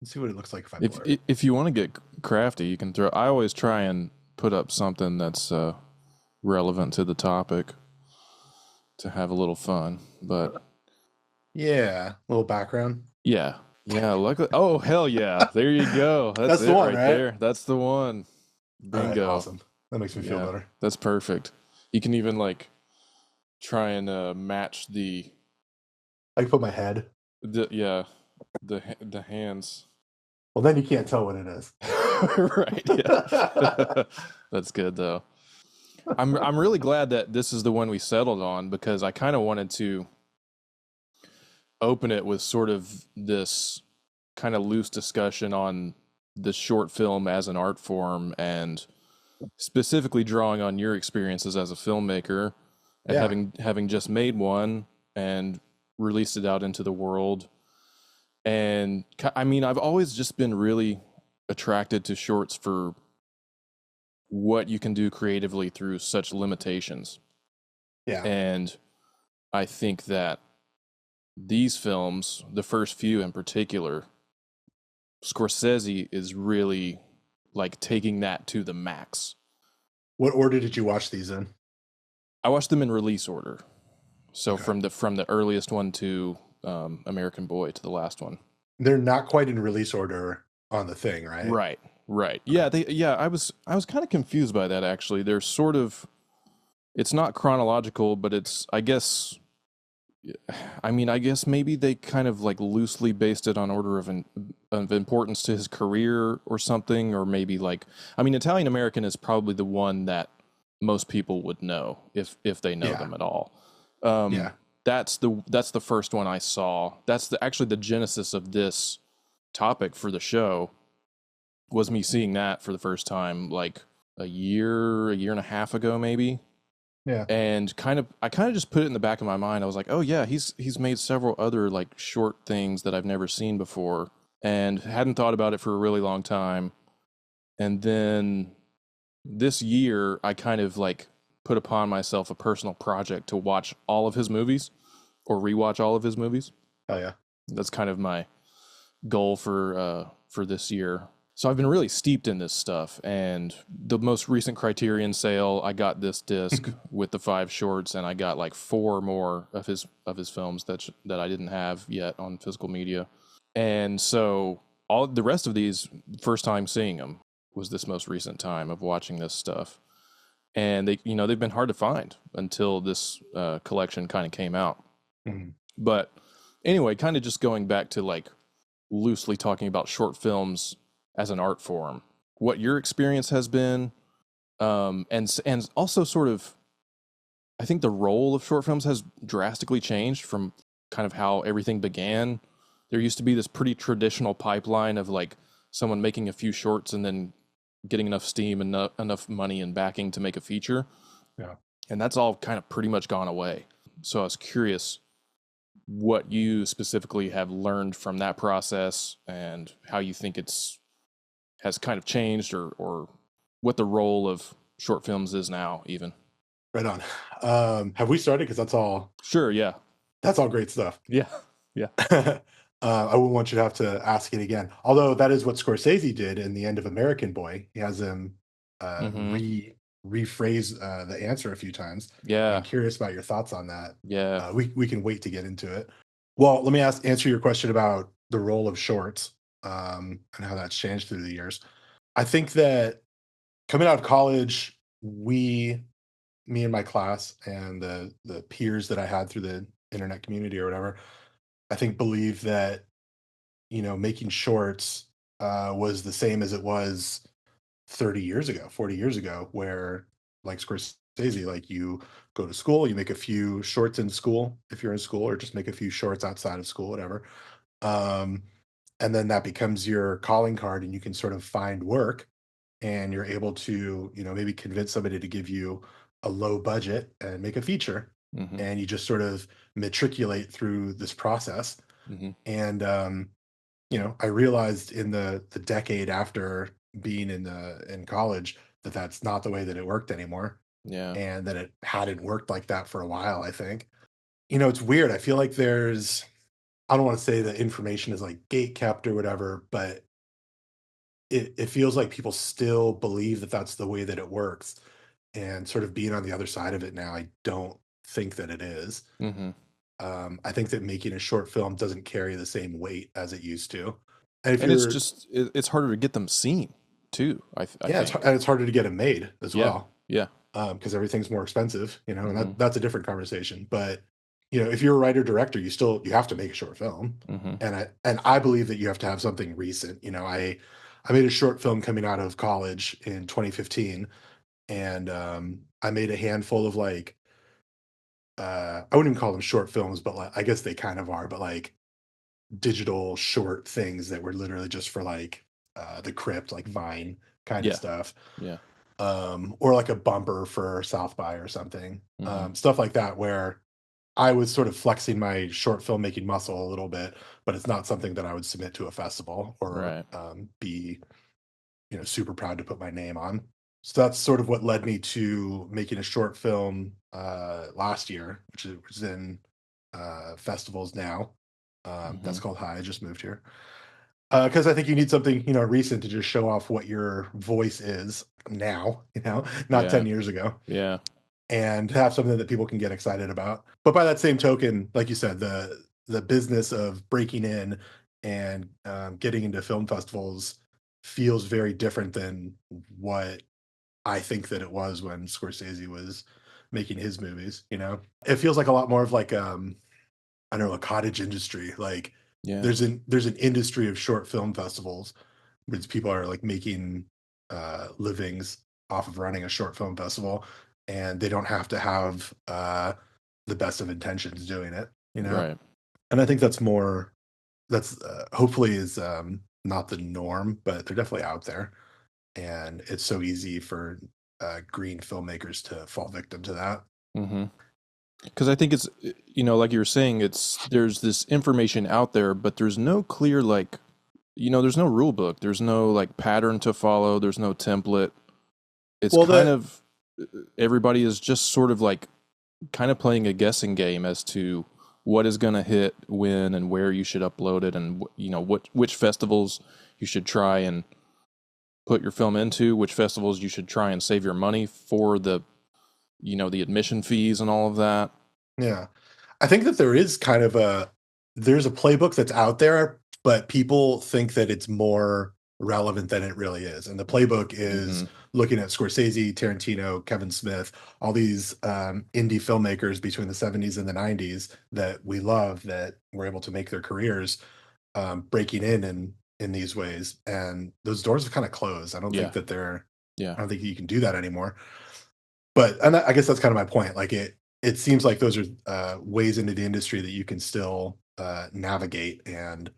Let's see what it looks like if I If blur it. if you want to get crafty, you can throw. I always try and put up something that's relevant to the topic to have a little fun. But Yeah, little background. yeah, yeah. Luckily, oh hell yeah! There you go. That's That's the it one, right right? there. That's the one. All right, Bingo. awesome. That makes me feel Yeah, better. that's perfect. You can even like try and match I can put my head. the yeah the hands. Well, then you can't tell what it is. Right. Yeah. That's good though. I'm really glad that this is the one we settled on because I kind of wanted to open it with sort of this kind of loose discussion on the short film as an art form and specifically drawing on your experiences as a filmmaker and Yeah. having just made one and released it out into the world. And I mean, I've always just been really attracted to shorts for what you can do creatively through such limitations. Yeah. And I think that these films, the first few in particular, Scorsese is really like taking that to the max. What order did you watch these in? I watched them in release order. So Okay. from the earliest one to American Boy to the last one. They're not quite in release order on the thing, right? Right. Right. Okay. Yeah, I was kind of confused by that actually. They're sort of it's not chronological, but it's I guess maybe they kind of like loosely based it on order of importance to his career or something, or maybe like I mean, Italian American is probably the one that most people would know if they know Yeah. them at all. Um, Yeah. that's the first one I saw. That's actually the genesis of this topic for the show was me seeing that for the first time like a year and a half ago maybe Yeah. and I kind of just put it in the back of my mind. I was like, oh yeah, he's made several other like short things that I've never seen before, and hadn't thought about it for a really long time. And then this year, I kind of like put upon myself a personal project to watch all of his movies or rewatch all of his movies. Oh yeah. That's kind of my goal for this year. So I've been really steeped in this stuff, and the most recent Criterion sale, I got this disc with the 5 shorts, and I got like 4 more of his films that I didn't have yet on physical media, and so all the rest of these, first time seeing them was this most recent time of watching this stuff, and they've been hard to find until this collection kind of came out. Mhm. But anyway, kind of just going back to like loosely talking about short films as an art form, what your experience has been, and also sort of, I think the role of short films has drastically changed from kind of how everything began. There used to be this pretty traditional pipeline of like someone making a few shorts and then getting enough steam and enough money and backing to make a feature, Yeah. and that's all kind of pretty much gone away. So I was curious what you specifically have learned from that process and how you think it's has kind of changed or what the role of short films is now even. Right on. Have we started? Because Sure, yeah. that's all great stuff. Yeah. Yeah. I wouldn't want you to have to ask it again. Although that is what Scorsese did in the end of American Boy. He has him Mhm. rephrase the answer a few times. And I'm Yeah. curious about your thoughts on that. Yeah. We can wait to get into it. Well, let me answer your question about the role of shorts and how that's changed through the years. I think that coming out of college, me and my class and the peers that I had through the internet community or whatever, I think believe that making shorts was the same as it was 30 years ago, 40 years ago, where like Scorsese, like you go to school, you make a few shorts in school if you're in school, or just make a few shorts outside of school, whatever. Um, and then that becomes your calling card, and you can sort of find work, and you're able to, maybe convince somebody to give you a low budget and make a feature, Mhm. and you just sort of matriculate through this process. Mhm. And I realized in the decade after being in college that that's not the way that it worked anymore, Yeah. and that it hadn't worked like that for a while. I think it's weird. I feel like I don't want to say that information is like gate kept or whatever, but it feels like people still believe that that's the way that it works. And sort of being on the other side of it now, I don't think that it is. Mm-hmm. I think that making a short film doesn't carry the same weight as it used to. And if And it's you're, just it's harder to get them seen too. I yeah, think. and it's harder to get them made as Yeah. well, Yeah. because everything's more expensive, and Mm-hmm. that's a different conversation. But if you're a writer director, you have to make a short film, Mm-hmm. and I believe that you have to have something recent. I made a short film coming out of college in 2015, and I made a handful of like I wouldn't even call them short films, but like, I guess they kind of are, but like digital short things that were literally just for like the crypt, like Vine kind of Yeah. stuff, Yeah. or like a bumper for South by or something, Mm-hmm. stuff like that, where I was sort of flexing my short filmmaking muscle a little bit, but it's not something that I would submit to a festival or Right. be super proud to put my name on. So that's sort of what led me to making a short film last year, which is in festivals now. Mm-hmm. That's called High. I just moved here because I think you need something recent to just show off what your voice is now, not Yeah. 10 years ago, Yeah. and have something that people can get excited about. But by that same token, like you said, the business of breaking in and getting into film festivals feels very different than what I think that it was when Scorsese was making his movies. It feels like a lot more of like I don't know, a cottage industry. Like Yeah. there's an industry of short film festivals where people are like making livings off of running a short film festival, and they don't have to have the best of intentions doing it. Right. And I think that's hopefully is not the norm, but they're definitely out there, and it's so easy for green filmmakers to fall victim to that. Mm-hmm. Because I think it's, like you were saying, there's this information out there, but there's no clear, like, there's no rule book. There's no, like, pattern to follow. There's no template. It's Well, kind the of, everybody is just sort of like, kind of playing a guessing game as to what is going to hit when and where you should upload it and, which festivals you should try and put your film into, which festivals you should try and save your money for the admission fees and all of that. Yeah. I think that there's a playbook that's out there, but people think that it's more relevant than it really is. And the playbook Mm-hmm. is looking at Scorsese, Tarantino, Kevin Smith, all these indie filmmakers between the 70s and the 90s that we love that were able to make their careers breaking in these ways. And those doors have kind of closed. Yeah. I Yeah. don't think you can do that anymore. And I guess that's kind of my point. Like it seems like those are ways into the industry that you can still navigate, and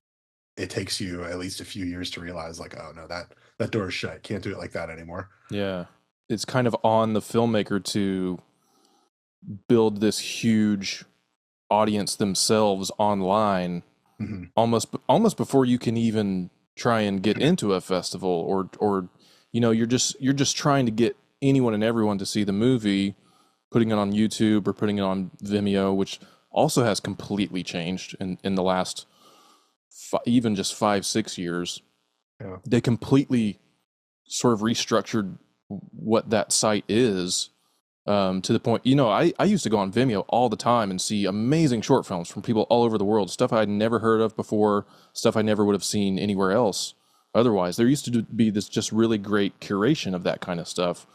it takes you at least a few years to realize, like, oh no, that door is shut. Can't do it like that anymore. Yeah. It's kind of on the filmmaker to build this huge audience themselves online Hmm. almost before you can even try and get into a festival or you're just trying to get anyone and everyone to see the movie, putting it on YouTube or putting it on Vimeo, which also has completely changed in the last even just 5-6 years. Yeah. They completely sort of restructured what that site is, to the point, I used to go on Vimeo all the time and see amazing short films from people all over the world, stuff I'd never heard of before, stuff I never would have seen anywhere else otherwise. There used to be this just really great curation of that kind of stuff.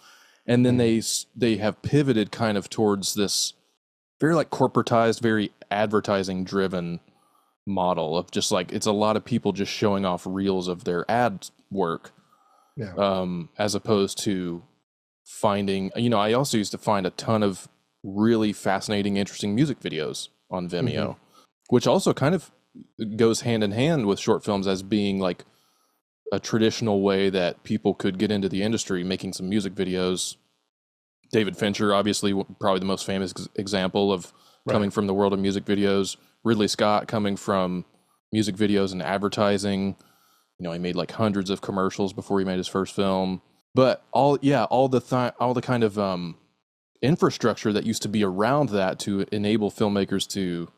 And then Mhm. they have pivoted kind of towards this very like corporatized, very advertising driven model of just like, it's a lot of people just showing off reels of their ad work, Yeah. as opposed to finding, I also used to find a ton of really fascinating, interesting music videos on Hmm. Vimeo, which also kind of goes hand in hand with short films as being like a traditional way that people could get into the industry, making some music videos. David Fincher, obviously, probably the most famous example of Right. coming from the world of music videos. Ridley Scott coming from music videos and advertising. He made like hundreds of commercials before he made his first film. But all the kind of infrastructure that used to be around that to enable filmmakers to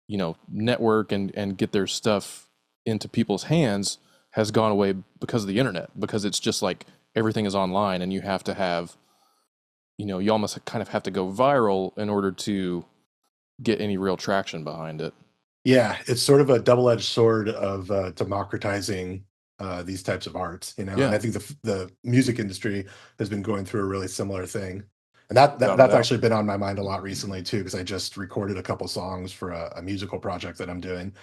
network and get their stuff into people's hands has gone away because of the internet, because it's just like everything is online and you have to have, you almost kind of have to go viral in order to get any real traction behind it. Yeah, it's sort of a double-edged sword of democratizing these types of arts, and Yeah, I think the music industry has been going through a really similar thing. And that without a that's doubt. actually been on my mind a lot recently too, because I just recorded a couple songs for a musical project that I'm doing.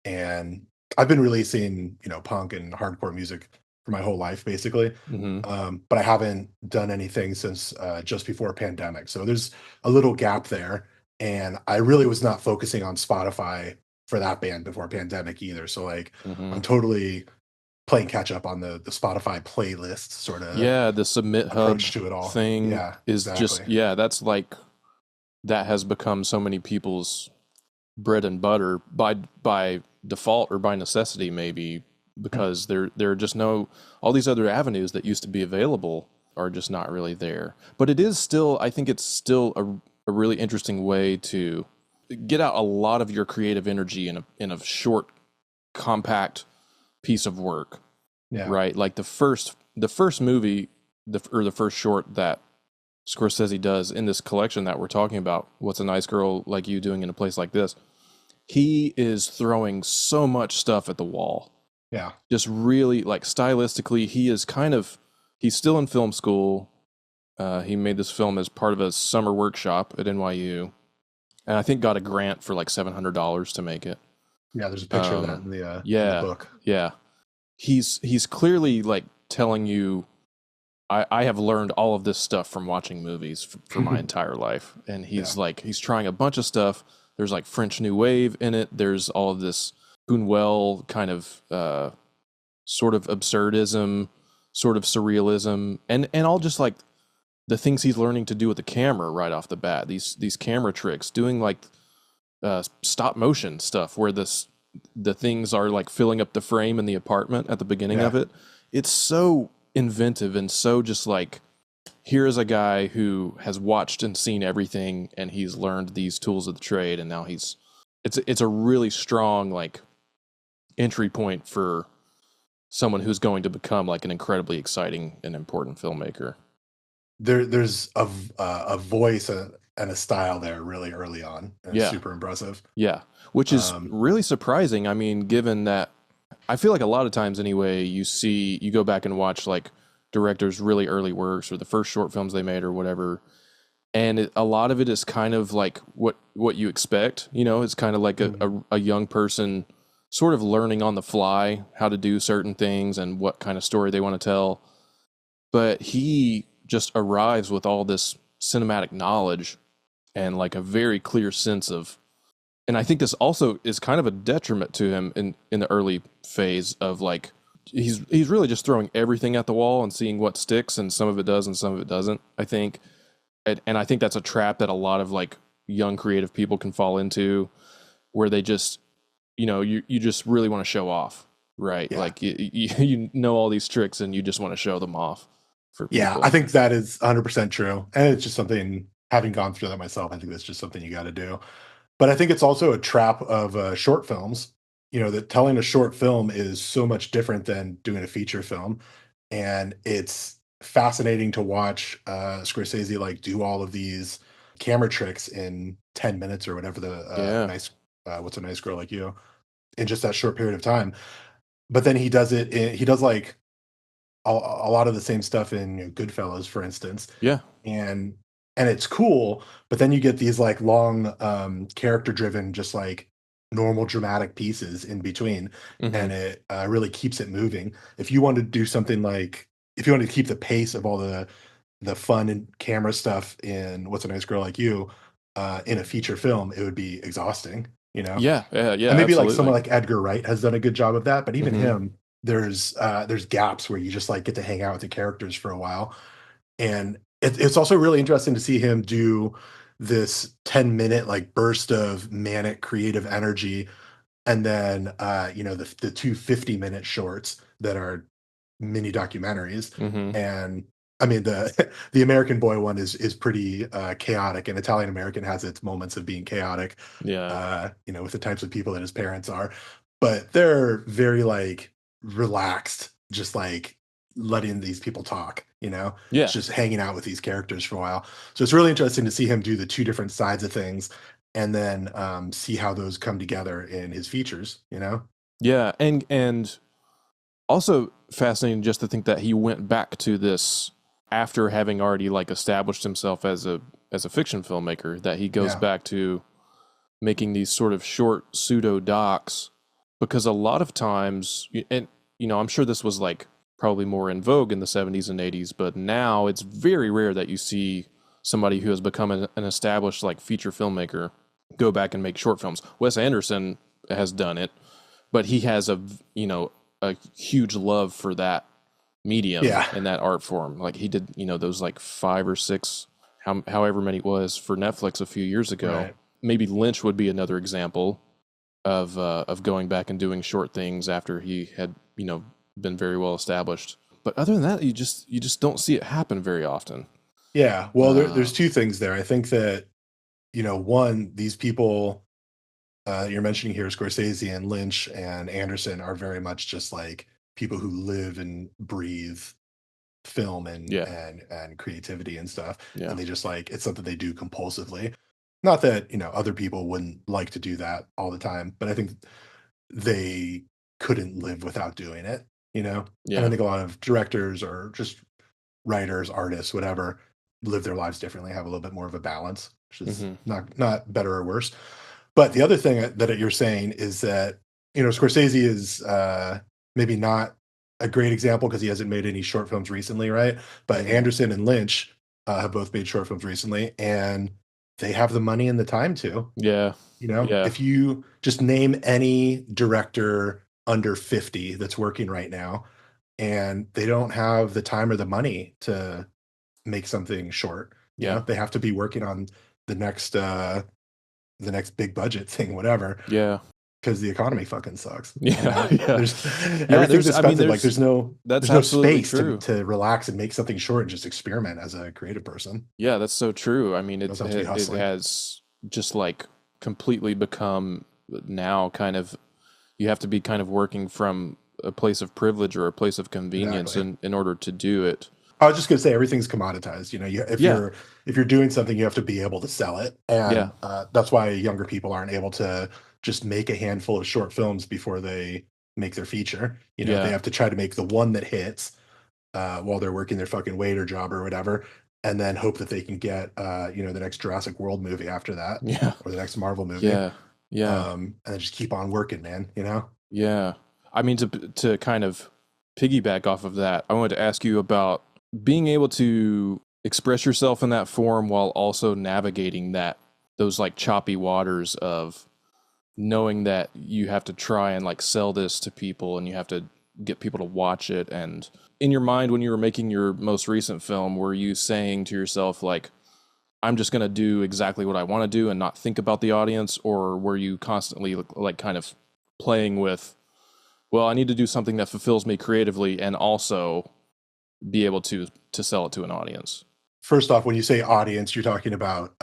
And I've been releasing, punk and hardcore music for my whole life, basically. Hmm. But I haven't done anything since just before pandemic. So there's a little gap there. And I really was not focusing on Spotify for that band before pandemic either. So like Hmm. I'm totally playing catch up on the Spotify playlist sort of Yeah, the Submit Hub approach to it all. thing Yeah, is just, exactly. yeah, that's like, that has become so many people's bread and butter by default or by necessity, maybe, because there are just no, all these other avenues that used to be available are just not really there. But it is still, I think it's still a really interesting way to get out a lot of your creative energy in a short, compact piece of work, Yeah. right? Like the first movie, or the first short that Scorsese does in this collection that we're talking about, What's a Nice Girl Like You Doing in a Place Like This? He is throwing so much stuff at the wall. Yeah. Just really, like, stylistically, he's still in film school. He made this film as part of a summer workshop at NYU, and I think got a grant for like $700 to make it. Yeah. There's a picture of that Um, in the yeah, book. yeah. He's clearly like telling you, I have learned all of this stuff from watching movies for my entire life. And Yeah. he's trying a bunch of stuff. There's like French New Wave in it. There's all of this Buñuel kind of sort of absurdism, sort of surrealism, and all just like the things he's learning to do with the camera right off the bat. These camera tricks, doing like stop motion stuff where the things are like filling up the frame in the apartment at the beginning Yeah. of it. It's so inventive and so just like, here is a guy who has watched and seen everything and he's learned these tools of the trade, and now it's a really strong like entry point for someone who's going to become like an incredibly exciting and important filmmaker. There's a voice and a style there really early on, and it's Yeah. super impressive. Yeah, which is Um, really surprising. I mean, given that I feel like a lot of times anyway, you go back and watch like directors' really early works or the first short films they made or whatever, and a lot of it is kind of like what you expect. It's kind of like mm, a young person sort of learning on the fly how to do certain things and what kind of story they want to tell. But he just arrives with all this cinematic knowledge and like a very clear sense of, and I think this also is kind of a detriment to him in the early phase of like, he's really just throwing everything at the wall and seeing what sticks, and some of it does and some of it doesn't, I think. And I think that's a trap that a lot of like young creative people can fall into, where they just, you just really want to show off, right? yeah. Like you know all these tricks and you just want to show them off for Yeah, I people. think that is 100% true, and it's just something, having gone through that myself, I think that's just something you gotta do. But I think it's also a trap of, short films, that telling a short film is so much different than doing a feature film, and it's fascinating to watch, Scorsese, like, do all of these camera tricks in 10 minutes or whatever Yeah. What's a Nice Girl Like You, in just that short period of time. But then he does, like, a lot of the same stuff in, Goodfellas, for instance, Yeah. and it's cool, but then you get these, like, long, character driven, just, like, normal dramatic pieces in between, Hmm. and it, really keeps it moving. If you want to do something like, if you want to keep the pace of all the fun and camera stuff in What's a Nice Girl Like You, in a feature film, it would be exhausting, you know? Yeah. Yeah. Yeah. And maybe, like, someone Absolutely. like Edgar Wright has done a good job of that, but even Hmm. him, there's gaps where you just, like, get to hang out with the characters for a while, and it's also really interesting to see him do this 10-minute, like, burst of manic creative energy, and then, the 2 50-minute shorts that are mini documentaries, Hmm. and I mean, the the American Boy one is pretty chaotic, and Italian American has its moments of being chaotic, Yeah. with the types of people that his parents are. But they're very like relaxed, just like letting these people talk, Yeah. just hanging out with these characters for a while. So it's really interesting to see him do the two different sides of things and then see how those come together in his features. Yeah. And also fascinating just to think that he went back to this after having already like established himself as a fiction filmmaker, that he goes Yeah. back to making these sort of short pseudo docs, because a lot of times, and I'm sure this was like probably more in vogue in the 70s and 80s, but now it's very rare that you see somebody who has become an established like feature filmmaker go back and make short films. Wes Anderson has done it, but he has a huge love for that medium Yeah. and that art form. Like he did, those like 5 or 6, however many it was for Netflix a few years ago. Right. Maybe Lynch would be another example of going back and doing short things after he had been very well established. But other than that, you just don't see it happen very often. Yeah. Well, there's two things there. I think that, one, these people you're mentioning here, Scorsese and Lynch and Anderson, are very much just like people who live and breathe film and Yeah. and creativity and stuff. Yeah. And they just like it's something they do compulsively. Not that, other people wouldn't like to do that all the time, but I think they couldn't live without doing it. And I Yeah. think a lot of directors or just writers, artists, whatever, live their lives differently, have a little bit more of a balance, which is Hmm. not better or worse. But the other thing that you're saying is that, Scorsese is maybe not a great example because he hasn't made any short films recently, right? But Hmm. Anderson and Lynch have both made short films recently, and they have the money and the time to. Yeah. Yeah. If you just name any director under 50 that's working right now, and they don't have the time or the money to make something short, Yeah. they have to be working on the next big budget thing, whatever, Yeah. because the economy fucking sucks. Yeah. Yeah. There's Yeah. everything's expensive. Like That's there's no absolutely space to true. to relax and make something short and just experiment as a creative person. Yeah, that's so true. I mean, You also have to be it hustling. has just like completely become now kind of, you have to be kind of working from a place of privilege or a place of convenience Exactly. in order to do it. I was just gonna say everything's commoditized. If Yeah. you're doing something, you have to be able to sell it, Yeah. and that's why younger people aren't able to just make a handful of short films before they make their feature. They Yeah. have to try to make the one that hits while they're working their fucking waiter job or whatever, and then hope that they can get the next Jurassic World movie after that Yeah. or the next Marvel movie, Yeah. Yeah. and then just keep on working, man. Yeah. I mean, to kind of piggyback off of that, I wanted to ask you about being able to express yourself in that form while also navigating those like choppy waters of knowing that you have to try and like sell this to people and you have to get people to watch it. And in your mind, when you were making your most recent film, were you saying to yourself like, I'm just going to do exactly what I want to do and not think about the audience? Or were you constantly like kind of playing with, well, I need to do something that fulfills me creatively and also be able to sell it to an audience? First off, when you say audience, you're talking about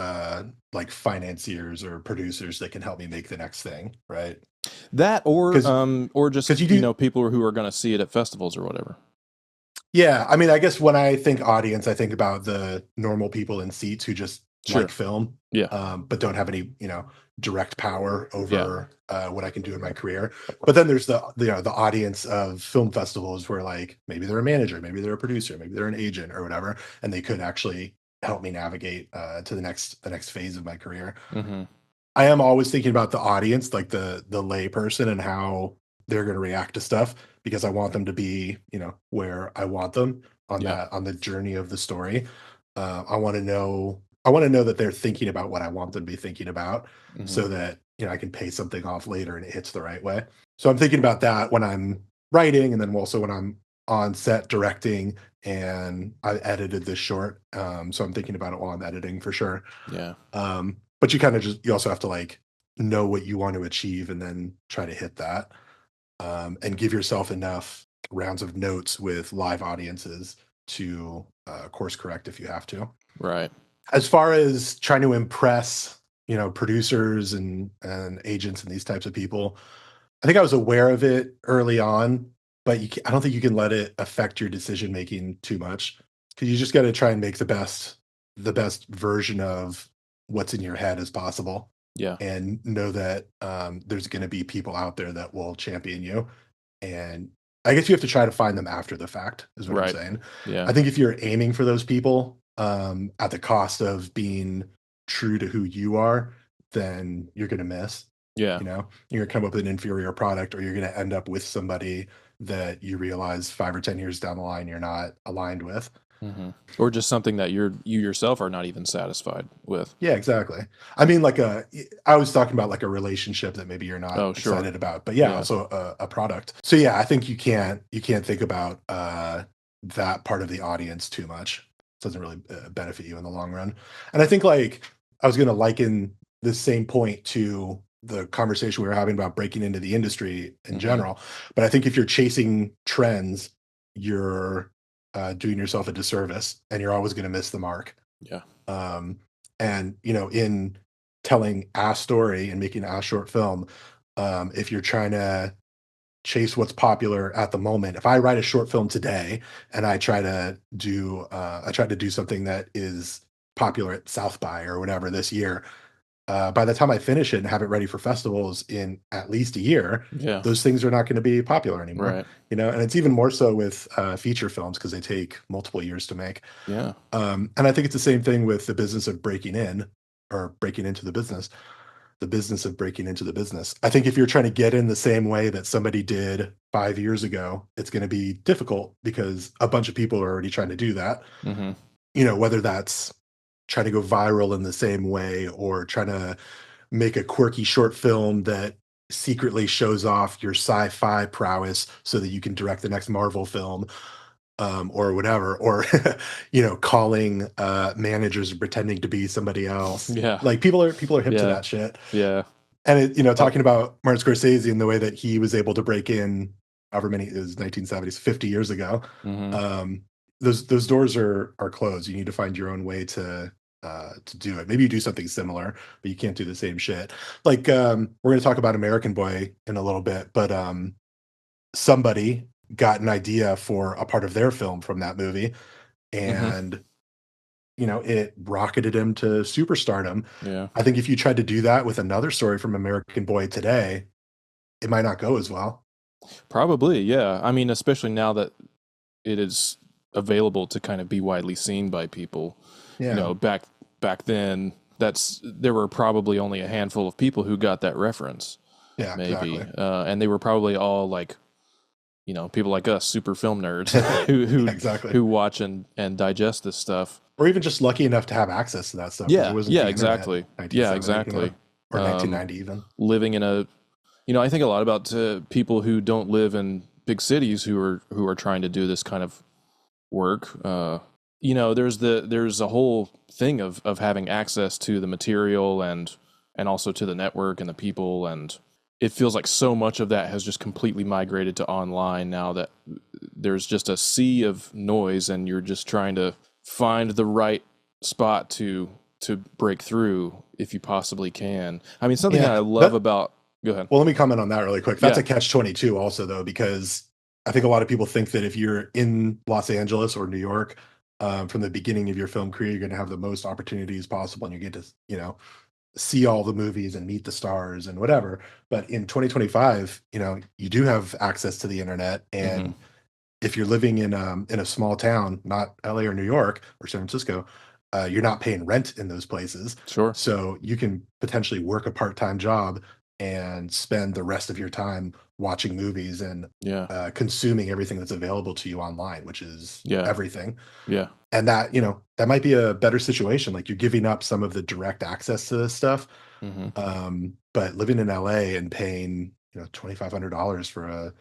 like financiers or producers that can help me make the next thing, right? That Because or just, because you do. people who are going to see it at festivals or whatever. Yeah, I mean, I guess when I think audience, I think about the normal people in seats who just like Sure. film, Yeah. but don't have any, direct power Yeah. over what I can do in my career. But then there's the audience of film festivals where like maybe they're a manager, maybe they're a producer, maybe they're an agent or whatever, and they could actually help me navigate to the next phase of my career. Hmm. I am always thinking about the audience, like the lay person and how they're going to react to stuff because I want them to be, where I want them Yeah. on the journey of the story. I want to know that they're thinking about what I want them to be thinking about Hmm. so that, I can pay something off later and it hits the right way. So I'm thinking about that when I'm writing and then also when I'm on set directing and I edited this short. So I'm thinking about it while I'm editing for sure. Yeah. But you also have to like know what you want to achieve and then try to hit that, and give yourself enough rounds of notes with live audiences to course correct if you have to. Right. As far as trying to impress, producers and agents and these types of people, I think I was aware of it early on, but I don't think you can let it affect your decision making too much, because you just got to try and make the best version of what's in your head as possible, Yeah. and know that there's going to be people out there that will champion you. And I guess you have to try to find them after the fact, is what I'm Right. saying. Yeah. I think if you're aiming for those people, at the cost of being true to who you are, then you're gonna miss. Yeah. You're gonna come up with an inferior product, or you're gonna end up with somebody that you realize 5 or 10 years down the line you're not aligned with. Or just something that you yourself are not even satisfied with. Yeah, exactly. I mean, I was talking about like a relationship that maybe you're not Oh, sure. excited about, but yeah, Yeah. also a product. So yeah, I think you can't think about that part of the audience too much. It doesn't really benefit you in the long run. And I think like I was going to liken this same point to the conversation we were having about breaking into the industry in Hmm. general. But I think if you're chasing trends, you're doing yourself a disservice, and you're always going to miss the mark. Yeah. um, and in telling a story and making a short film, if you're trying to chase what's popular at the moment, if I write a short film today and I try to do something that is popular at South by or whatever this year, by the time I finish it and have it ready for festivals in at least a year, Yeah. those things are not going to be popular anymore. Right. And it's even more so with feature films, because they take multiple years to make. Yeah. And I think it's the same thing with the business of breaking in, or breaking into the business of breaking into the business. I think if you're trying to get in the same way that somebody did 5 years ago, it's going to be difficult, because a bunch of people are already trying to do that. Hmm. Whether that's trying to go viral in the same way, or trying to make a quirky short film that secretly shows off your sci-fi prowess so that you can direct the next Marvel film, or whatever, or calling managers and pretending to be somebody else. Yeah. Like people are hip to Yeah. that shit. Yeah. And Oh, talking about Martin Scorsese and the way that he was able to break in, however many, it was 1970s, 50 years ago. hmm. Um, those doors are closed. You need to find your own way to do it. Maybe you do something similar, but you can't do the same shit. Like, we're going to talk about American Boy in a little bit, but somebody got an idea for a part of their film from that movie, Hmm. and it rocketed him to superstardom. Yeah. I think if you tried to do that with another story from American Boy today, it might not go as well. Probably. Yeah. I mean, especially now that it is available to kind of be widely seen by people. Yeah, Back then, there were probably only a handful of people who got that reference, yeah, maybe, exactly. and they were probably all like, people like us, super film nerds, who Yeah, who exactly. who watch and digest this stuff. Or even just lucky enough to have access to that stuff, because there Yeah, wasn't yeah, the internet exactly. in Yeah, 1970, exactly. or 1990 even. Living in I think a lot about people who don't live in big cities who are trying to do this kind of work. There's a whole thing of having access to the material and also to the network and the people, and it feels like so much of that has just completely migrated to online now, that there's just a sea of noise, and you're just trying to find the right spot to break through if you possibly can. I mean, something that Yeah. I love about. Go ahead. Well, let me comment on that really quick. That's Yeah. a catch-22 also, though, because I think a lot of people think that if you're in Los Angeles or New York, from the beginning of your film career, you're going to have the most opportunities possible, and you get to, see all the movies and meet the stars and whatever. But in 2025, you do have access to the internet, Hmm. and if you're living in a small town, not LA or New York or San Francisco, you're not paying rent in those places. Sure. So you can potentially work a part-time job and spend the rest of your time watching movies and Yeah. consuming everything that's available to you online, which is Yeah. everything. Yeah. And that might be a better situation. Like, you're giving up some of the direct access to this stuff. Hmm. But living in LA and paying, $2,500 for a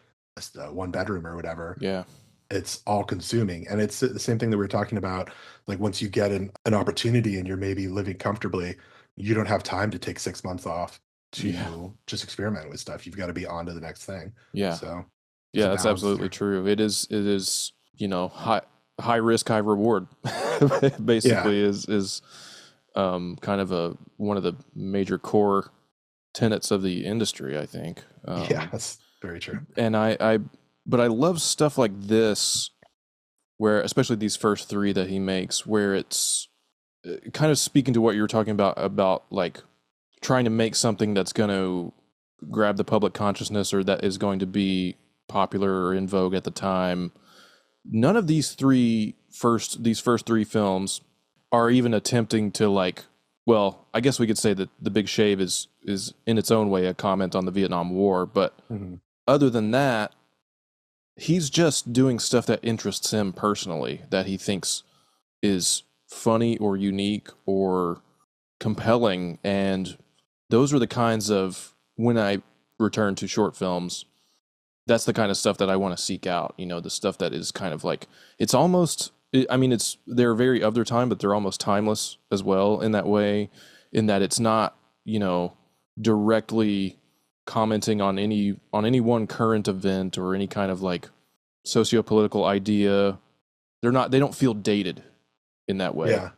one bedroom or whatever, Yeah. it's all consuming. And it's the same thing that we were talking about. Like, once you get an opportunity and you're maybe living comfortably, you don't have time to take 6 months off Yeah. to just experiment with stuff. You've got to be on to the next thing. Yeah. So there's Yeah, a that's balance absolutely there. true. It is, high. high risk, high reward. Basically, is kind of one of the major core tenets of the industry, I think. Yeah, that's very true. And but I love stuff like this, where especially these first three that he makes, where it's kind of speaking to what you were talking about like trying to make something that's going to grab the public consciousness or that is going to be popular or in vogue at the time. None of these first three films are even attempting to like, well, I guess we could say that The Big Shave is in its own way a comment on the Vietnam War, but other than that, he's just doing stuff that interests him personally, that he thinks is funny or unique or compelling. And those are the kinds of, when I return to short films, that's the kind of stuff that I want to seek out. You know, the stuff that is kind of like, it's almost, I mean, they're very of their time, but they're almost timeless as well in that way, in that it's not, you know, directly commenting on any one current event or any kind of like socio-political idea. They don't feel dated in that way. Yeah.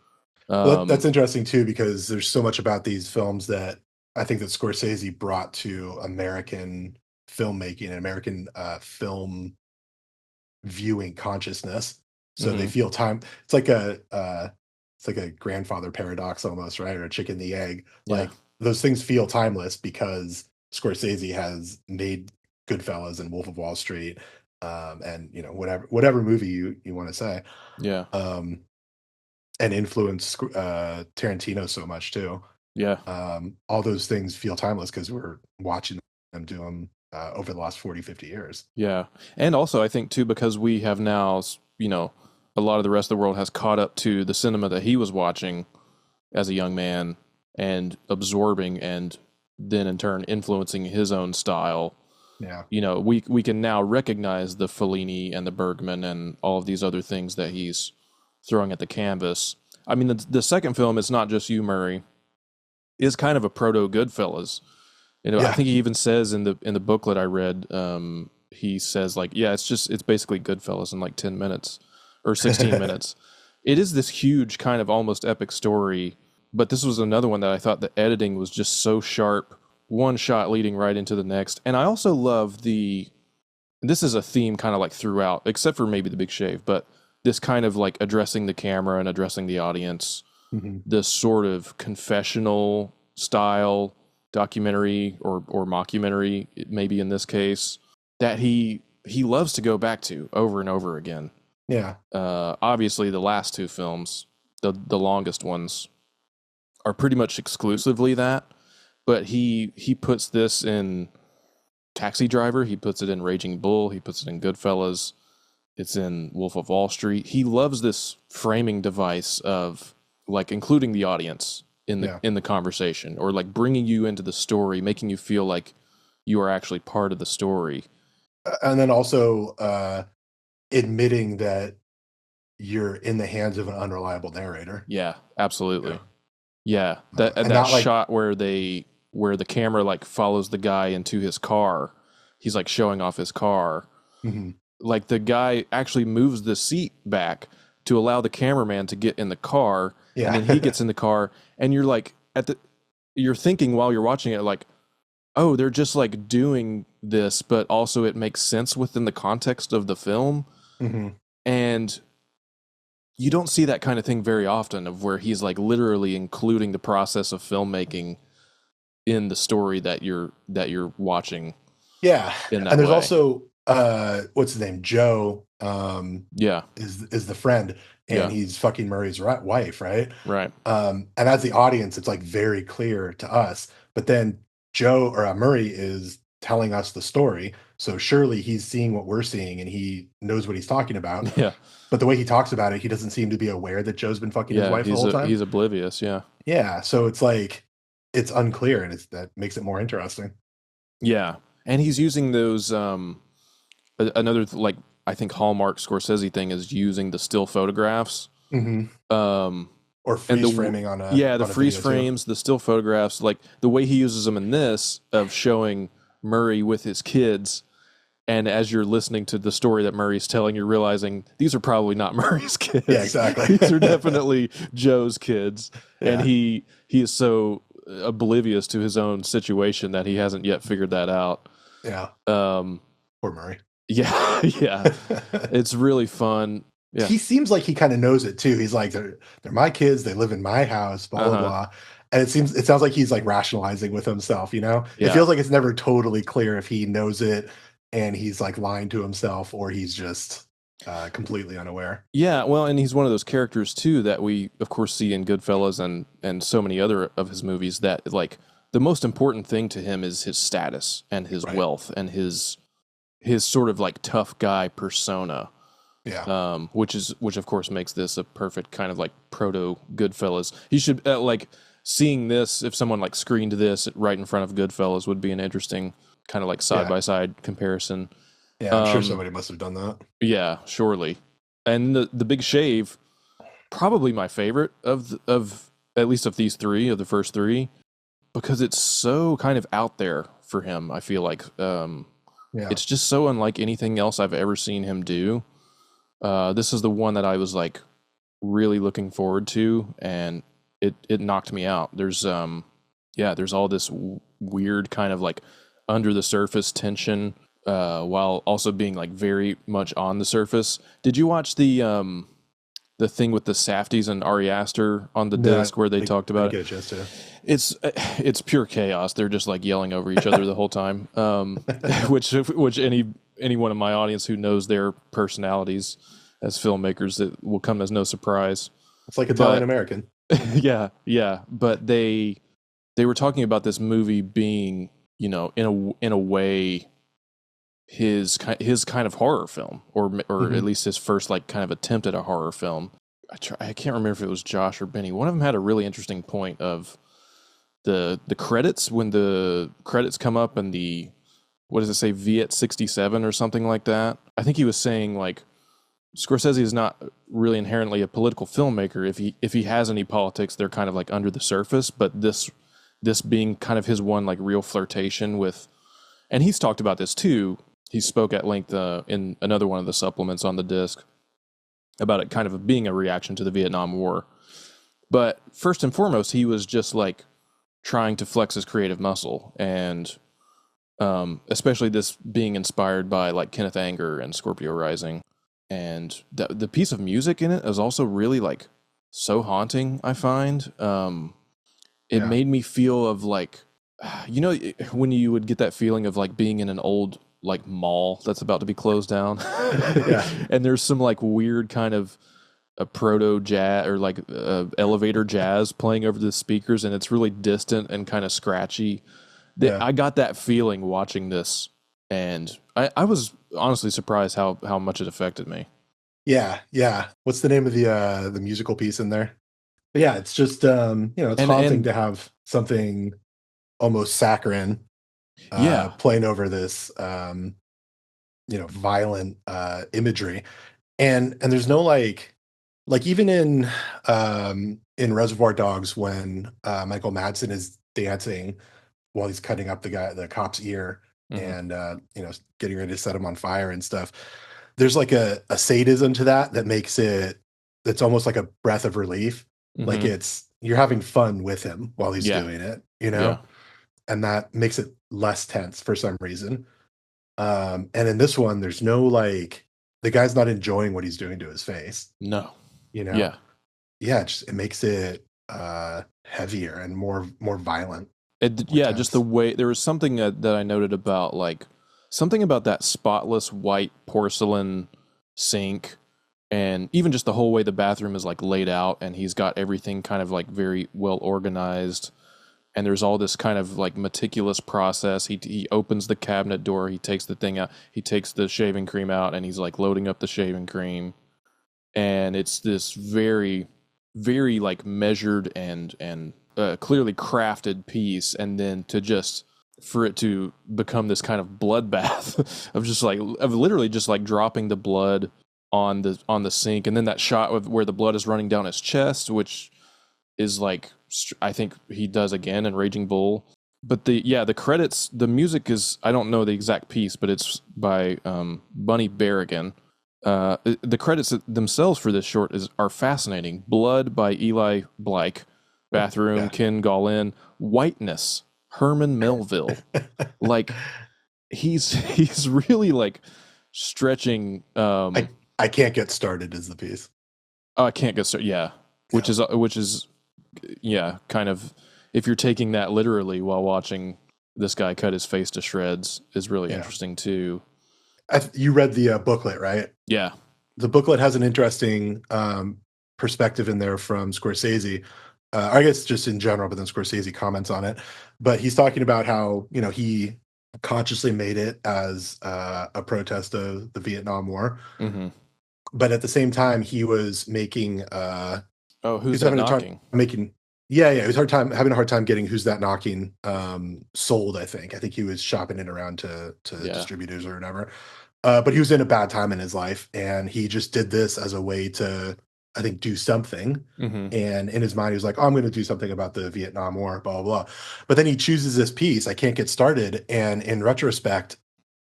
Well, that's interesting too, because there's so much about these films that I think that Scorsese brought to American filmmaking and American film viewing consciousness. So they feel time. It's like a grandfather paradox almost, right? Or a chicken and the egg. Like those things feel timeless because Scorsese has made Goodfellas and Wolf of Wall Street, and you know, whatever movie you want to say. Yeah. And influence Tarantino so much too. Yeah. All those things feel timeless because we're watching them do them over the last 40, 50 years. Yeah. And also I think too, because we have now, you know, a lot of the rest of the world has caught up to the cinema that he was watching as a young man and absorbing and then in turn influencing his own style. Yeah. You know, we can now recognize the Fellini and the Bergman and all of these other things that he's throwing at the canvas. I mean, the second film, It's Not Just You, Murray, is kind of a proto Goodfellas. You know, I think he even says in the booklet I read, he says like, yeah, it's basically Goodfellas in like 10 minutes or 16 minutes. It is this huge kind of almost epic story, but this was another one that I thought the editing was just so sharp, one shot leading right into the next. And I also love this is a theme kind of like throughout, except for maybe The Big Shave, but this kind of like addressing the camera and addressing the audience, this sort of confessional style documentary or mockumentary, maybe in this case, that he loves to go back to over and over again. Yeah. Obviously, the last two films, the longest ones, are pretty much exclusively that. But he puts this in Taxi Driver. He puts it in Raging Bull. He puts it in Goodfellas. It's in Wolf of Wall Street. He loves this framing device of like including the audience in the conversation, or like bringing you into the story, making you feel like you are actually part of the story. And then also admitting that you're in the hands of an unreliable narrator. Yeah, absolutely. Yeah, that shot where the camera like follows the guy into his car. He's like showing off his car. Like the guy actually moves the seat back to allow the cameraman to get in the car, and then he gets in the car, and you're like you're thinking while you're watching it like, oh, they're just like doing this, but also it makes sense within the context of the film. And you don't see that kind of thing very often, of where he's like literally including the process of filmmaking in the story that you're watching. Yeah. In that and there's way. Also what's his name? Joe is the friend, and he's fucking Murray's wife, right? Right. And as the audience, it's like very clear to us, but then Joe or Murray is telling us the story, so surely he's seeing what we're seeing and he knows what he's talking about. But the way he talks about it, he doesn't seem to be aware that Joe's been fucking his wife the whole time. He's oblivious. Yeah, so it's like it's unclear, and that makes it more interesting. Yeah, and he's using those another like I think hallmark Scorsese thing is using the still photographs, or freeze framing on a the freeze frames, the still photographs, like the way he uses them in this of showing Murray with his kids. And as you're listening to the story that Murray's telling, you're realizing these are probably not Murray's kids. Yeah, exactly. These are definitely Joe's kids. Yeah. And he is so oblivious to his own situation that he hasn't yet figured that out. Yeah. Poor Murray. Yeah, yeah. It's really fun. Yeah. He seems like he kind of knows it too. He's like, they're my kids. They live in my house, blah, blah, blah. And it sounds like he's like rationalizing with himself, you know? Yeah. It feels like it's never totally clear if he knows it and he's like lying to himself or he's just completely unaware. Yeah, well, and he's one of those characters too that we, of course, see in Goodfellas and so many other of his movies that like the most important thing to him is his status and his wealth and his sort of like tough guy persona. Yeah. Which of course makes this a perfect kind of like proto Goodfellas. He should like seeing this, if someone like screened this right in front of Goodfellas would be an interesting kind of like side by side comparison. Yeah, I'm sure somebody must have done that. Yeah, surely. And the Big Shave, probably my favorite of at least of these three, of the first three, because it's so kind of out there for him. I feel like it's just so unlike anything else I've ever seen him do. This is the one that I was like really looking forward to, and it knocked me out. There's there's all this weird kind of like under the surface tension, while also being like very much on the surface. Did you watch the thing with the Safdies and Ari Aster on the disc where they talked about it? It's pure chaos. They're just like yelling over each other the whole time. Which any one of my audience who knows their personalities as filmmakers, it will come as no surprise. It's like Italian American. Yeah. But they were talking about this movie being, you know, in a way his kind of horror film, or at least his first like kind of attempt at a horror film. I can't remember if it was Josh or Benny. One of them had a really interesting point of the credits, when the credits come up and the, what does it say, Viet 67 or something like that. I think he was saying like Scorsese is not really inherently a political filmmaker. If he has any politics, they're kind of like under the surface, but this being kind of his one like real flirtation with, and he's talked about this too. He spoke at length in another one of the supplements on the disc about it kind of being a reaction to the Vietnam War. But first and foremost, he was just like trying to flex his creative muscle, and especially this being inspired by like Kenneth Anger and Scorpio Rising. And the piece of music in it is also really like so haunting, I find. It made me feel of like, you know, when you would get that feeling of like being in an old like mall that's about to be closed down. And there's some like weird kind of a proto jazz or like elevator jazz playing over the speakers, and it's really distant and kind of scratchy. I got that feeling watching this, and I was honestly surprised how much it affected me. Yeah. What's the name of the musical piece in there? But yeah, it's just it's haunting to have something almost saccharine playing over this violent imagery. And there's no like even in Reservoir Dogs, when Michael Madsen is dancing while he's cutting up the cop's ear, and getting ready to set him on fire and stuff, there's like a sadism to that makes it's almost like a breath of relief. Like you're having fun with him while he's doing it, and that makes it less tense for some reason. And in this one, there's no like, the guy's not enjoying what he's doing to his face. No. Yeah, it makes it heavier and more violent. Just the way, there was something that I noted about like something about that spotless white porcelain sink, and even just the whole way the bathroom is like laid out, and he's got everything kind of like very well organized, and there's all this kind of like meticulous process. He opens the cabinet door, he takes the thing out, he takes the shaving cream out, and he's like loading up the shaving cream, and it's this very, very like measured and clearly crafted piece, and then for it to become this kind of bloodbath of literally just like dropping the blood on the sink, and then that shot where the blood is running down his chest, which is like, I think he does again in Raging Bull, but the credits, the music is, I don't know the exact piece, but it's by Bunny Berrigan. The credits themselves for this short are fascinating. Blood by Eli Blyke, Bathroom, Yeah. Ken Gaulin, Whiteness, Herman Melville. Like he's really like stretching. I can't get started is the piece. I can't get started. Yeah, which is yeah, kind of, if you're taking that literally while watching this guy cut his face to shreds, is really interesting too. You read the booklet, right? Yeah. The booklet has an interesting perspective in there from Scorsese. I guess just in general, but then Scorsese comments on it. But he's talking about how, you know, he consciously made it as a protest of the Vietnam War. Mm-hmm. But at the same time, he was making Who's that knocking? He was having a hard time getting Who's That Knocking sold. I think he was shopping it around to distributors or whatever. But he was in a bad time in his life, and he just did this as a way to, I think, do something. Mm-hmm. And in his mind, he was like, "Oh, I'm going to do something about the Vietnam War, blah, blah, blah." But then he chooses this piece, "I Can't Get Started." And in retrospect,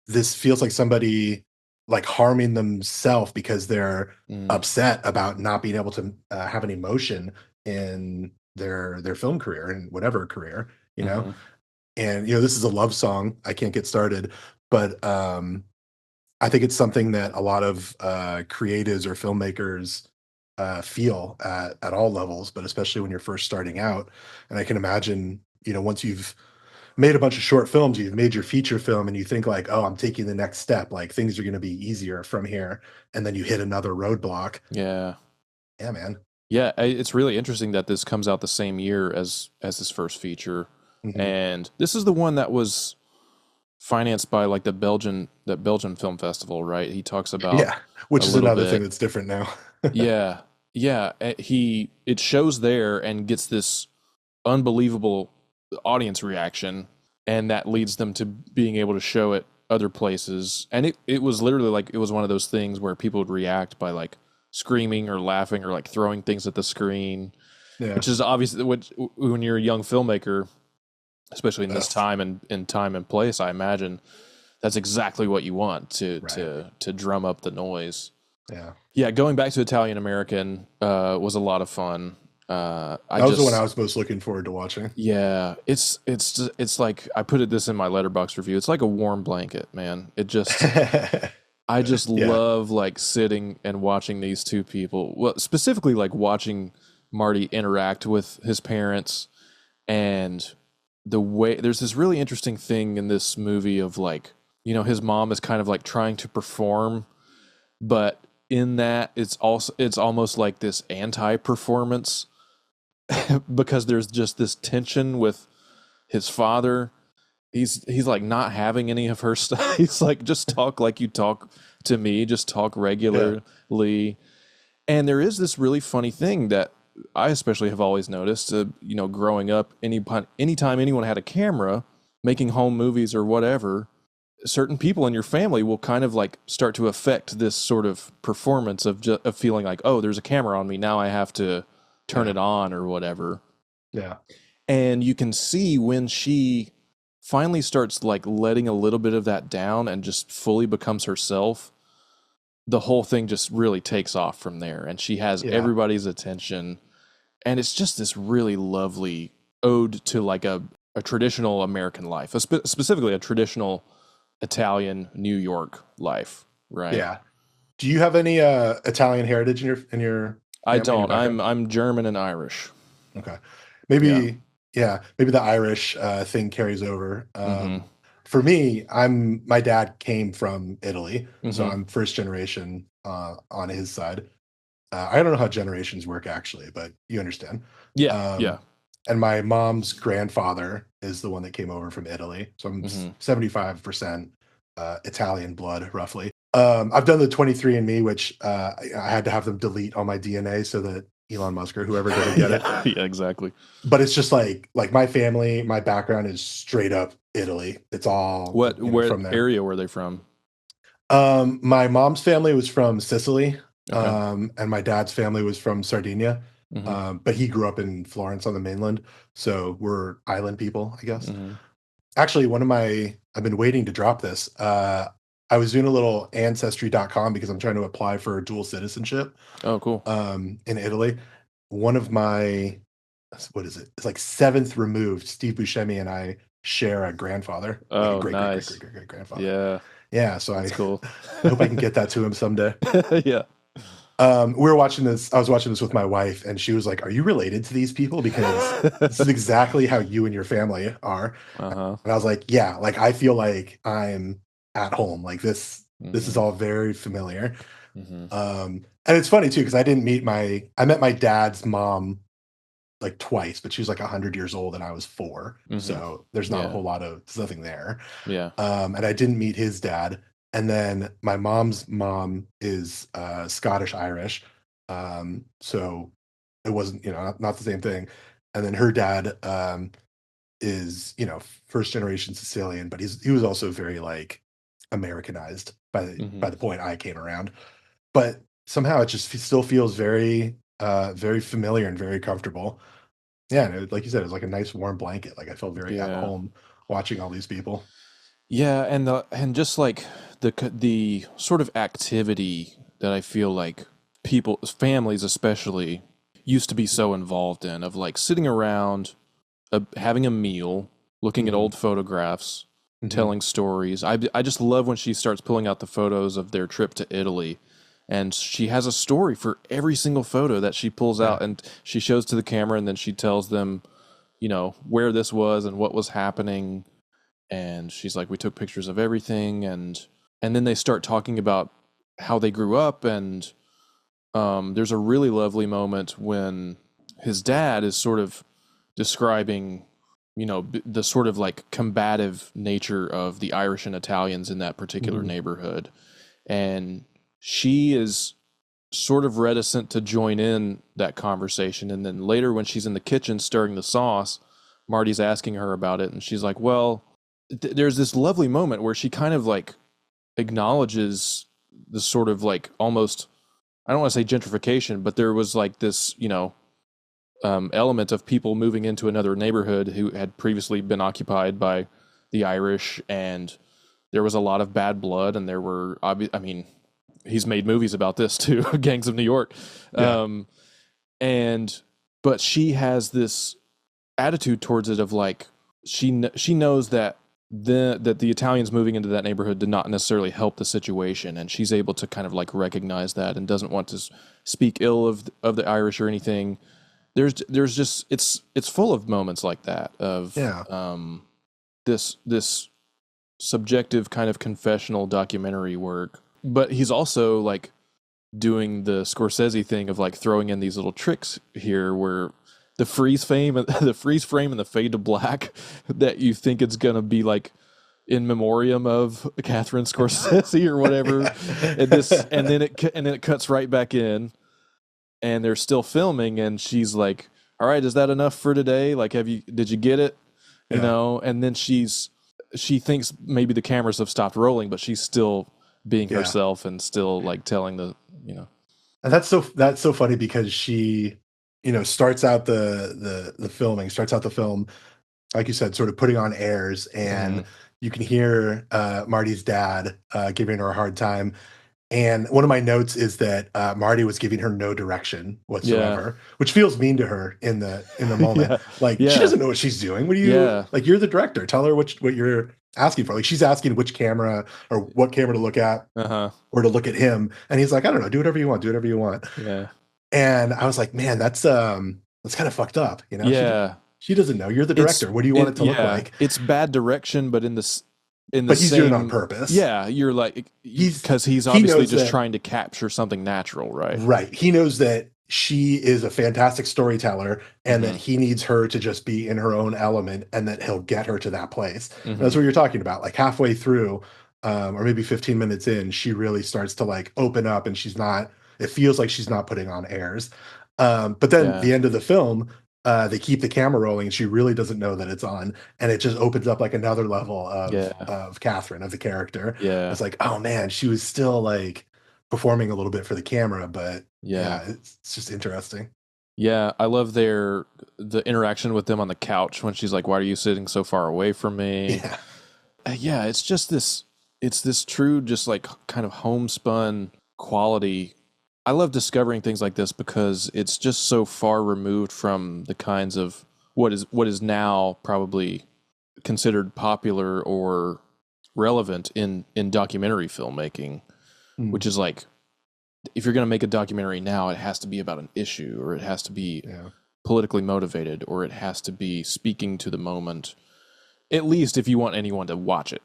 this feels like somebody like harming themselves because they're upset about not being able to have an emotion in their film career and whatever career, you know. Mm-hmm. And this is a love song, "I Can't Get Started," but I think it's something that a lot of creatives or filmmakers feel at all levels, but especially when you're first starting out. And I can imagine, once you've made a bunch of short films, you've made your feature film, and you think like, "Oh, I'm taking the next step. Like things are going to be easier from here," and then you hit another roadblock. Yeah. Yeah, man. Yeah, it's really interesting that this comes out the same year as his first feature, and this is the one that was financed by like that Belgian film festival, right? He talks about which is another thing that's different now. yeah. It shows there and gets this unbelievable audience reaction, and that leads them to being able to show it other places. And it was literally like, it was one of those things where people would react by like screaming or laughing or like throwing things at the screen, which is obviously when you're a young filmmaker, especially in this time and in time and place, I imagine that's exactly what you want to drum up the noise. Yeah. Going back to Italian American was a lot of fun. That was the one I was most looking forward to watching. Yeah, it's like, I put this in my Letterboxd review. It's like a warm blanket, man. It just I just love like sitting and watching these two people. Well, specifically like watching Marty interact with his parents, and the way there's this really interesting thing in this movie of like, his mom is kind of like trying to perform, but in that it's almost like this anti-performance because there's just this tension with his father. He's like not having any of her stuff. He's like, just talk like you talk to me, just talk regularly. Yeah. And there is this really funny thing that I especially have always noticed, growing up, anytime anyone had a camera making home movies or whatever, certain people in your family will kind of like start to affect this sort of performance of feeling like, oh, there's a camera on me, now I have to turn it on or whatever. Yeah. And you can see when she finally starts like letting a little bit of that down and just fully becomes herself, the whole thing just really takes off from there, and she has everybody's attention. And it's just this really lovely ode to like a traditional American life, specifically a traditional Italian New York life, right? Yeah. Do you have any Italian heritage in your I don't. I'm German and Irish. Okay. Maybe the Irish thing carries over. For me, my dad came from Italy, so I'm first generation on his side. I don't know how generations work actually, but you understand. Yeah. And my mom's grandfather is the one that came over from Italy, so I'm 75% Italian blood, roughly. I've done the 23andMe, which I had to have them delete all my DNA so that Elon Musk or whoever didn't get it. Yeah, exactly. But it's just like my family, my background is straight up Italy. It's all where from there. Area were they from? My mom's family was from Sicily, and my dad's family was from Sardinia. But he grew up in Florence on the mainland, so we're island people, I guess. Actually, I've been waiting to drop this. I was doing a little ancestry.com because I'm trying to apply for dual citizenship Oh, cool. in Italy. One of my, what is it? It's like seventh removed. Steve Buscemi and I share a grandfather, like a Oh, great, great, great, nice. great, great, great grandfather. Yeah, Yeah, so that's cool. I hope I can get that to him someday. Yeah. We were watching this. I was watching this with my wife, and she was like, "Are you related to these people? Because this is exactly how you and your family are." Uh-huh. And I was like, "Yeah, like I feel like I'm at home. Like this is Mhm. all very familiar." Mhm. And it's funny too because I met my dad's mom like twice, but she was like 100 years old and I was 4, Mhm. so Yeah. there's nothing there. Yeah. And I didn't meet his dad. And then my mom's mom is Scottish Irish, so it wasn't, not the same thing. And then her dad is, first generation Sicilian, but he was also very like Americanized by Mhm. the point I came around. But somehow it just still feels very very familiar and very comfortable. Yeah, and like you said, it's like a nice warm blanket. Like I felt very at Yeah. home watching all these people. Yeah, and just like the sort of activity that I feel like people, families especially, used to be so involved in, of like sitting around, having a meal, looking at Hmm. old photographs, Hmm. telling stories. I just love when she starts pulling out the photos of their trip to Italy, and she has a story for every single photo that she pulls Yeah, out, and she shows to the camera, and then she tells them, where this was and what was happening. And she's like, we took pictures of everything, and then they start talking about how they grew up. And there's a really lovely moment when his dad is sort of describing, the sort of like combative nature of the Irish and Italians in that particular hmm, neighborhood. And she is sort of reticent to join in that conversation. And then later, when she's in the kitchen stirring the sauce, Marty's asking her about it. And she's like, well, there's this lovely moment where she kind of like acknowledges the sort of like almost, I don't want to say gentrification, but there was like this, element of people moving into another neighborhood who had previously been occupied by the Irish, and there was a lot of bad blood, and there were, I mean, he's made movies about this too, Gangs of New York, yeah, um, and but she has this attitude towards it of like she knows that the Italians moving into that neighborhood did not necessarily help the situation, and she's able to kind of like recognize that and doesn't want to speak ill of the Irish or anything. There's just it's full of moments like that of yeah. this subjective kind of confessional documentary work. But he's also like doing the Scorsese thing of like throwing in these little tricks here where the freeze frame and the fade to black that you think it's gonna be like in memoriam of Catherine Scorsese or whatever, and then it cuts right back in, and they're still filming, and she's like, "All right, is that enough for today? Like, did you get it? Yeah, And then she thinks maybe the cameras have stopped rolling, but she's still being yeah. herself and still like telling the you know And that's so funny because she, starts out starts out the film, like you said, sort of putting on airs, and Mhm. you can hear Marty's dad giving her a hard time. And one of my notes is that Marty was giving her no direction Yeah. whatsoever, which feels mean to her in the moment. Yeah. Like she Yeah. doesn't know what she's doing. What do you Yeah. like? You're the director. Tell her what you're asking for. Like she's asking which camera or what camera to look at Uh-huh. or to look at him, and he's like, I don't know, do whatever you want, do whatever you want. Yeah. And I was like, man, that's kind of fucked up. Yeah. She doesn't know. You're the It's director. What do you want it it to look yeah. like? It's bad direction, but in the But he's doing it on same, purpose. yeah, you're like, He's because he's he obviously knows just that trying to capture something natural, right? Right. He knows that she is a fantastic storyteller and that Mm-hmm. he needs her to just be in her own element and that he'll get her to that place. And Mm-hmm. that's what you're talking about. Like halfway through, or maybe 15 minutes in, she really starts to like open up and it feels like she's not putting on airs. But then Yeah. the end of the film, they keep the camera rolling and she really doesn't know that it's on. And it just opens up like another level Yeah. of Catherine, of the character. Yeah. It's like, oh man, she was still like performing a little bit for the camera, but Yeah. yeah, it's just interesting. Yeah, I love the interaction with them on the couch when she's like, "Why are you sitting so far away from me?" Yeah. Yeah, it's just this. It's this true, just like kind of homespun quality. I love discovering things like this because it's just so far removed from the kinds of what is now probably considered popular or relevant in documentary filmmaking, which Mm, is like, if you're going to make a documentary now, it has to be about an issue, or it has to be yeah. politically motivated, or it has to be speaking to the moment, at least if you want anyone to watch it.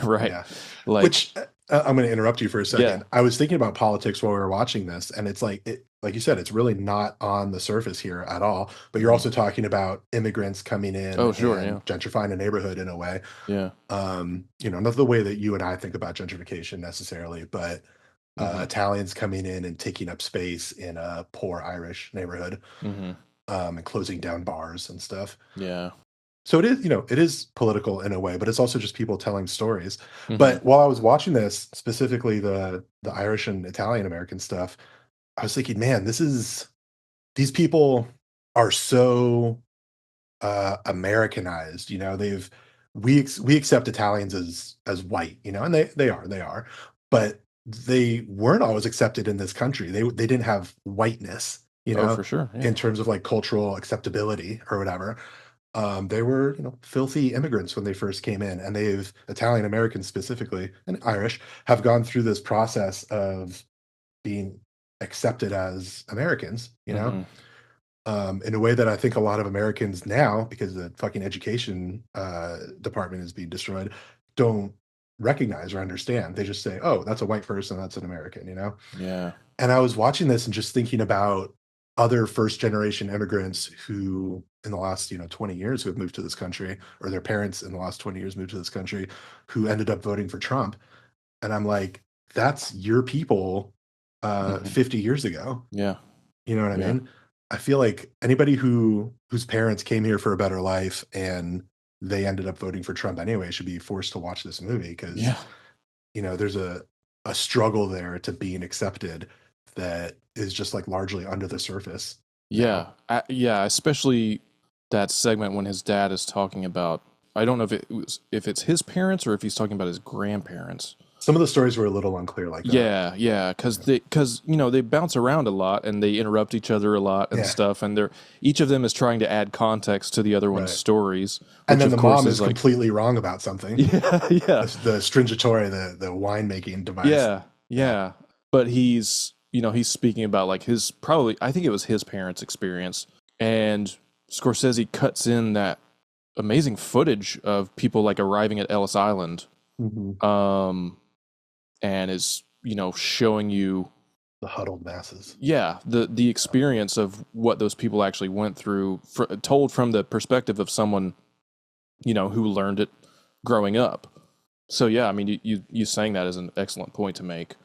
Right? Yeah. Like, Which I'm going to interrupt you for a yeah. second. I was thinking about politics while we were watching this, and it's like like you said, it's really not on the surface here at all. But you're Mhm. also talking about immigrants coming in Oh, sure, yeah. and gentrifying a neighborhood in a way. Yeah. Not the way that you and I think about gentrification necessarily, but Mhm. Italians coming in and taking up space in a poor Irish neighborhood, Mhm. and closing down bars and stuff. Yeah. So it is, it is political in a way, but it's also just people telling stories. Mhm. But while I was watching this, specifically the Irish and Italian American stuff, I was thinking, man, these people are so Americanized. We accept Italians as white, and they are, but they weren't always accepted in this country. They didn't have whiteness, Oh, for sure, in yeah. terms of like cultural acceptability or whatever. They were, filthy immigrants when they first came in, and Italian Americans specifically, and Irish, have gone through this process of being accepted as Americans, Mhm. in a way that I think a lot of Americans now, because the fucking education department is being destroyed, don't recognize or understand. They just say, "Oh, that's a white person, that's an American." Yeah. And I was watching this and just thinking about other first generation immigrants who in the last, 20 years who have moved to this country, or their parents in the last 20 years moved to this country, who ended up voting for Trump. And I'm like, that's your people Mhm. 50 years ago. Yeah. You know what I Yeah. mean? I feel like anybody whose parents came here for a better life and they ended up voting for Trump anyway should be forced to watch this movie because Yeah. there's a struggle there to being accepted that is just like largely under the surface now. Yeah. Yeah, especially that segment when his dad is talking about, I don't know if it's his parents or if he's talking about his grandparents. Some of the stories were a little unclear like that. Yeah, yeah, because Yeah. they bounce around a lot and they interrupt each other a lot and Yeah, stuff, and they're each of them is trying to add context to the other one's right. stories, And which then of the course mom is is like, completely wrong about something. yeah, yeah, The stringatory, the winemaking device. yeah, Yeah. yeah. But he's speaking about like his, probably, I think it was his parents' experience, and Scorsese cuts in that amazing footage of people like arriving at Ellis Island, Mhm. um, and is showing you, The huddled masses. yeah, the experience of what those people actually went through, told from the perspective of someone who learned it growing up. So yeah, I mean, you saying that is an excellent point to make.